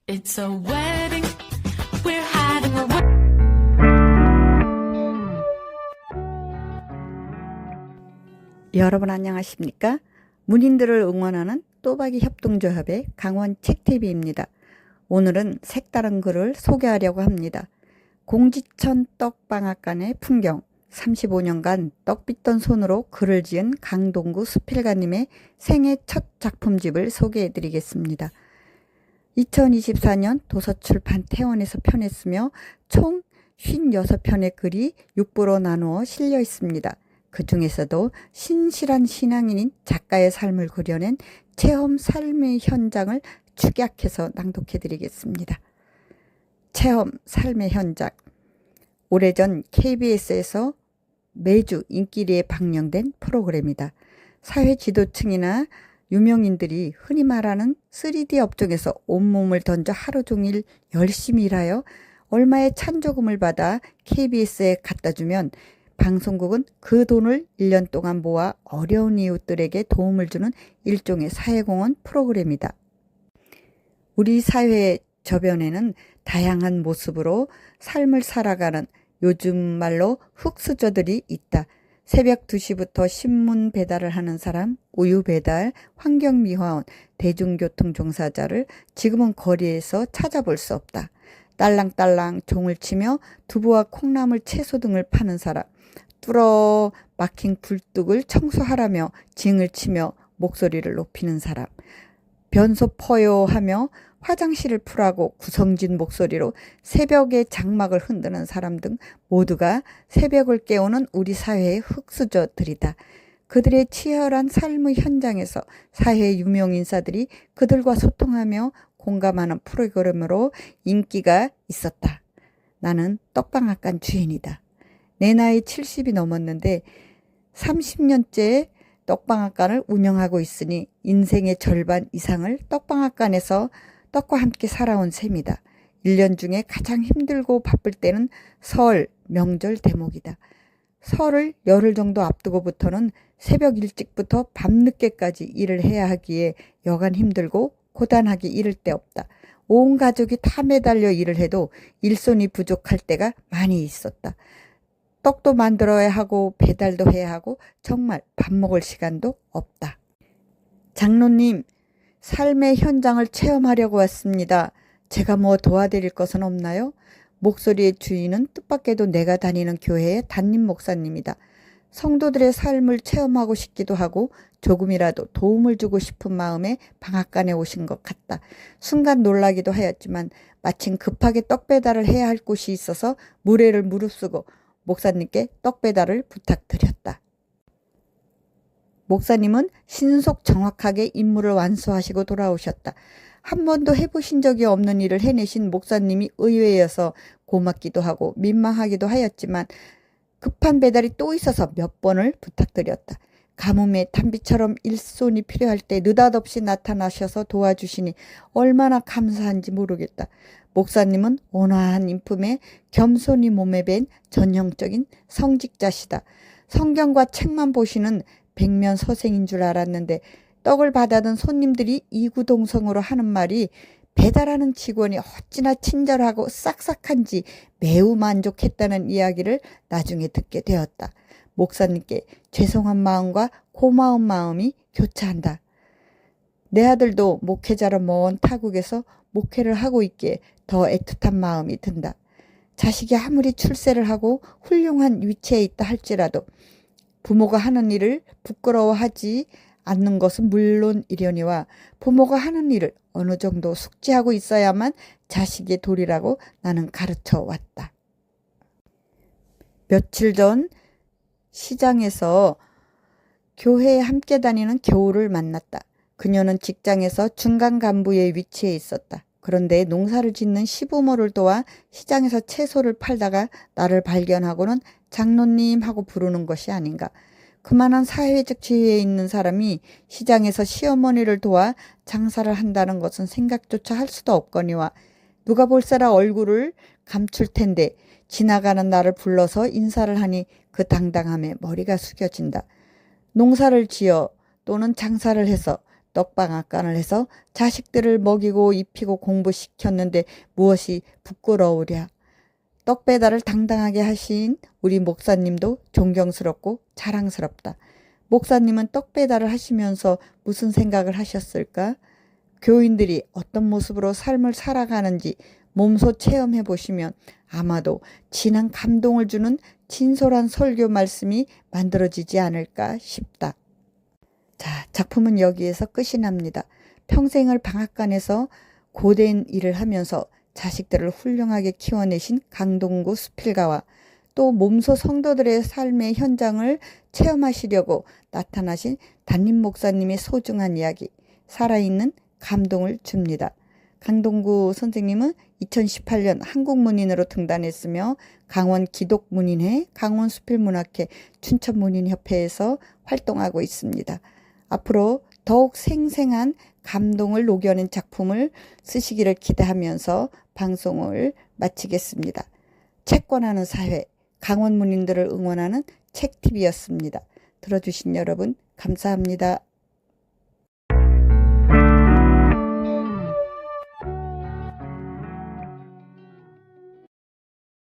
It's a wedding. We're having a wedding. 여러분 안녕하십니까? 문인들을 응원하는 또박이 협동조합의 강원 책TV입니다. 오늘은 색다른 글을 소개하려고 합니다. 공지천 떡방앗간의 풍경, 35년간 떡 빚던 손으로 글을 지은 강동구 수필가님의 생애 첫 작품집을 소개해 드리겠습니다. 2024년 도서출판 태원에서 편했으며 총 56편의 글이 6부로 나누어 실려 있습니다. 그 중에서도 신실한 신앙인인 작가의 삶을 그려낸 체험 삶의 현장을 축약해서 낭독해 드리겠습니다. 체험 삶의 현장. 오래전 KBS에서 매주 인기리에 방영된 프로그램이다. 사회 지도층이나 유명인들이 흔히 말하는 3D 업종에서 온몸을 던져 하루 종일 열심히 일하여 얼마의 찬조금을 받아 KBS에 갖다 주면 방송국은 그 돈을 1년 동안 모아 어려운 이웃들에게 도움을 주는 일종의 사회공헌 프로그램이다. 우리 사회의 저변에는 다양한 모습으로 삶을 살아가는 요즘 말로 흙수저들이 있다. 새벽 2시부터 신문 배달을 하는 사람, 우유 배달, 환경미화원, 대중교통 종사자를 지금은 거리에서 찾아볼 수 없다. 딸랑딸랑 종을 치며 두부와 콩나물, 채소 등을 파는 사람, 뚫어 막힌 굴뚝을 청소하라며 징을 치며 목소리를 높이는 사람, 변소 퍼요 하며 화장실을 풀라고 구성진 목소리로 새벽의 장막을 흔드는 사람 등 모두가 새벽을 깨우는 우리 사회의 흙수저들이다. 그들의 치열한 삶의 현장에서 사회 유명인사들이 그들과 소통하며 공감하는 프로그램으로 인기가 있었다. 나는 떡방앗간 주인이다. 내 나이 70이 넘었는데 30년째 떡방앗간을 운영하고 있으니 인생의 절반 이상을 떡방앗간에서 떡과 함께 살아온 셈이다. 1년 중에 가장 힘들고 바쁠 때는 설, 명절 대목이다. 설을 열흘 정도 앞두고부터는 새벽 일찍부터 밤늦게까지 일을 해야 하기에 여간 힘들고 고단하기 이를 데 없다. 온 가족이 다 매달려 일을 해도 일손이 부족할 때가 많이 있었다. 떡도 만들어야 하고 배달도 해야 하고 정말 밥 먹을 시간도 없다. 장로님, 삶의 현장을 체험하려고 왔습니다. 제가 뭐 도와드릴 것은 없나요? 목소리의 주인은 뜻밖에도 내가 다니는 교회의 담임 목사님이다. 성도들의 삶을 체험하고 싶기도 하고 조금이라도 도움을 주고 싶은 마음에 방앗간에 오신 것 같다. 순간 놀라기도 하였지만 마침 급하게 떡 배달을 해야 할 곳이 있어서 무례를 무릅쓰고 목사님께 떡 배달을 부탁드렸다. 목사님은 신속 정확하게 임무를 완수하시고 돌아오셨다. 한 번도 해보신 적이 없는 일을 해내신 목사님이 의외여서 고맙기도 하고 민망하기도 하였지만 급한 배달이 또 있어서 몇 번을 부탁드렸다. 가뭄에 단비처럼 일손이 필요할 때 느닷없이 나타나셔서 도와주시니 얼마나 감사한지 모르겠다. 목사님은 온화한 인품에 겸손히 몸에 밴 전형적인 성직자시다. 성경과 책만 보시는 백면서생인 줄 알았는데 떡을 받아든 손님들이 이구동성으로 하는 말이 배달하는 직원이 어찌나 친절하고 싹싹한지 매우 만족했다는 이야기를 나중에 듣게 되었다. 목사님께 죄송한 마음과 고마운 마음이 교차한다. 내 아들도 목회자로 먼 타국에서 목회를 하고 있기에 더 애틋한 마음이 든다. 자식이 아무리 출세를 하고 훌륭한 위치에 있다 할지라도 부모가 하는 일을 부끄러워하지 않는 것은 물론이려니와 부모가 하는 일을 어느 정도 숙지하고 있어야만 자식의 도리라고 나는 가르쳐 왔다. 며칠 전 시장에서 교회에 함께 다니는 교우를 만났다. 그녀는 직장에서 중간 간부의 위치에 있었다. 그런데 농사를 짓는 시부모를 도와 시장에서 채소를 팔다가 나를 발견하고는 장로님 하고 부르는 것이 아닌가. 그만한 사회적 지위에 있는 사람이 시장에서 시어머니를 도와 장사를 한다는 것은 생각조차 할 수도 없거니와 누가 볼세라 얼굴을 감출 텐데 지나가는 나를 불러서 인사를 하니 그 당당함에 머리가 숙여진다. 농사를 지어 또는 장사를 해서 떡방앗간을 해서 자식들을 먹이고 입히고 공부시켰는데 무엇이 부끄러우랴. 떡 배달을 당당하게 하신 우리 목사님도 존경스럽고 자랑스럽다. 목사님은 떡 배달을 하시면서 무슨 생각을 하셨을까? 교인들이 어떤 모습으로 삶을 살아가는지 몸소 체험해 보시면 아마도 진한 감동을 주는 진솔한 설교 말씀이 만들어지지 않을까 싶다. 자, 작품은 여기에서 끝이 납니다. 평생을 방앗간에서 고된 일을 하면서 자식들을 훌륭하게 키워내신 강동구 수필가와 또 몸소 성도들의 삶의 현장을 체험하시려고 나타나신 담임 목사님의 소중한 이야기, 살아있는 감동을 줍니다. 강동구 선생님은 2018년 한국문인으로 등단했으며 강원 기독문인회, 강원수필문학회, 춘천문인협회에서 활동하고 있습니다. 앞으로 더욱 생생한 감동을 녹여낸 작품을 쓰시기를 기대하면서 방송을 마치겠습니다. 채권하는 사회, 강원 문인들을 응원하는 책TV였습니다. 들어주신 여러분 감사합니다.